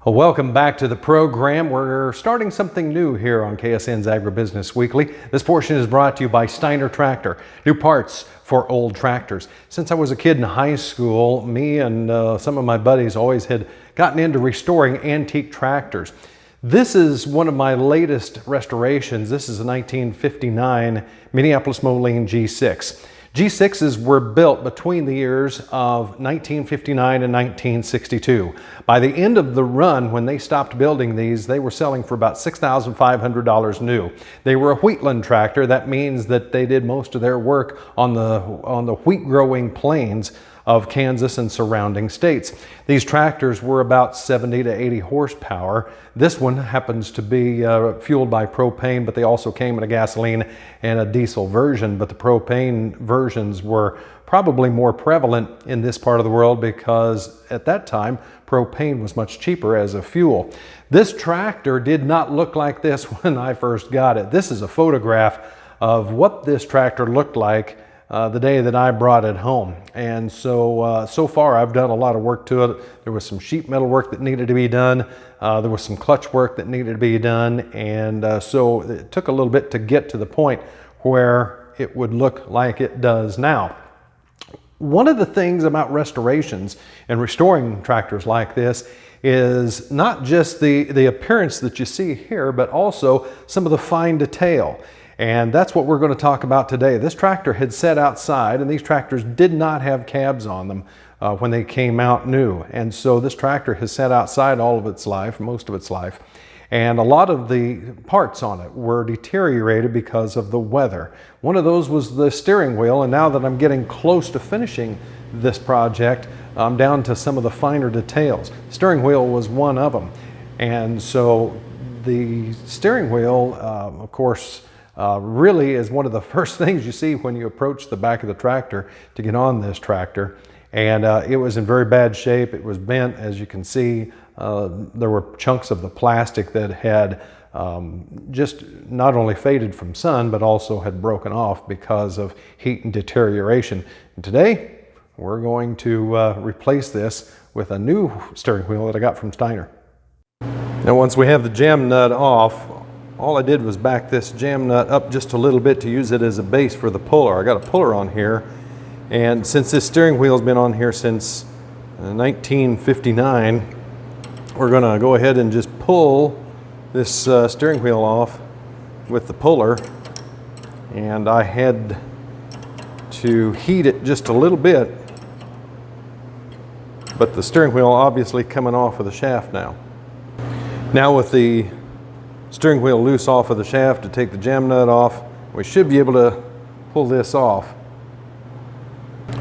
Well, welcome back to the program. We're starting something new here on KSN's Agribusiness Weekly. This portion is brought to you by Steiner Tractor, new parts for old tractors. Since I was a kid in high school, me and some of my buddies always had gotten into restoring antique tractors. This is one of my latest restorations. This is a 1959 Minneapolis Moline G6. G6s were built between the years of 1959 and 1962. By the end of the run, when they stopped building these, they were selling for about $6,500 new. They were a wheatland tractor. That means that they did most of their work on the wheat growing plains of Kansas and surrounding states. These tractors were about 70 to 80 horsepower. This one happens to be fueled by propane, but they also came in a gasoline and a diesel version. But the propane versions were probably more prevalent in this part of the world because at that time, propane was much cheaper as a fuel. This tractor did not look like this when I first got it. This is a photograph of what this tractor looked like the day that I brought it home. And so far I've done a lot of work to it. There was some sheet metal work that needed to be done. There was some clutch work that needed to be done. And so it took a little bit to get to the point where it would look like it does now. One of the things about restorations and restoring tractors like this is not just the appearance that you see here, but also some of the fine detail. And that's what we're going to talk about today. This tractor had sat outside, and these tractors did not have cabs on them when they came out new. And so this tractor has sat outside all of its life, most of its life. And a lot of the parts on it were deteriorated because of the weather. One of those was the steering wheel, and now that I'm getting close to finishing this project, I'm down to some of the finer details. The steering wheel was one of them. And so the steering wheel, of course, really is one of the first things you see when you approach the back of the tractor to get on this tractor. And it was in very bad shape. It was bent, as you can see. There were chunks of the plastic that had just not only faded from sun, but also had broken off because of heat and deterioration. And today, we're going to replace this with a new steering wheel that I got from Steiner. Now, once we have the jam nut off, all I did was back this jam nut up just a little bit to use it as a base for the puller. I got a puller on here, and since this steering wheel's been on here since 1959, we're gonna go ahead and just pull this steering wheel off with the puller. And I had to heat it just a little bit, but the steering wheel obviously coming off of the shaft now. Now with the steering wheel loose off of the shaft, to take the jam nut off, we should be able to pull this off.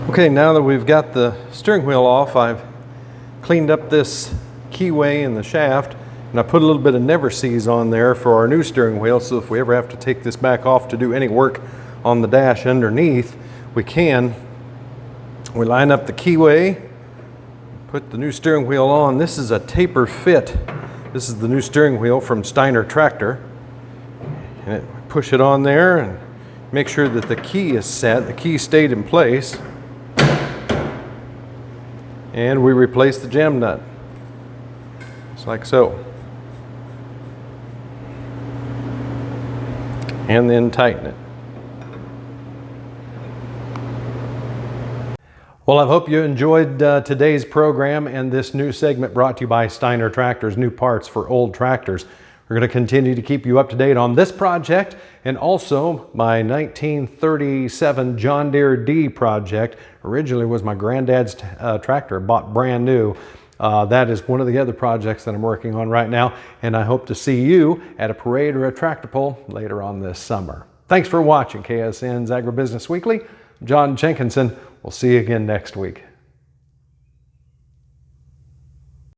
Okay, now that we've got the steering wheel off, I've cleaned up this keyway in the shaft, and I put a little bit of Never Seize on there for our new steering wheel, so if we ever have to take this back off to do any work on the dash underneath, we can. We line up the keyway, put the new steering wheel on. This is a taper fit. This is the new steering wheel from Steiner Tractor. And push it on there and make sure that the key is set. The key stayed in place. And we replace the jam nut. Just like so. And then tighten it. Well, I hope you enjoyed today's program and this new segment brought to you by Steiner Tractors, new parts for old tractors. We're going to continue to keep you up to date on this project and also my 1937 John Deere D project. Originally was my granddad's tractor, bought brand new. That is one of the other projects that I'm working on right now, and I hope to see you at a parade or a tractor pull later on this summer. Thanks for watching KSN's Agribusiness Weekly. John Jenkinson. We'll see you again next week.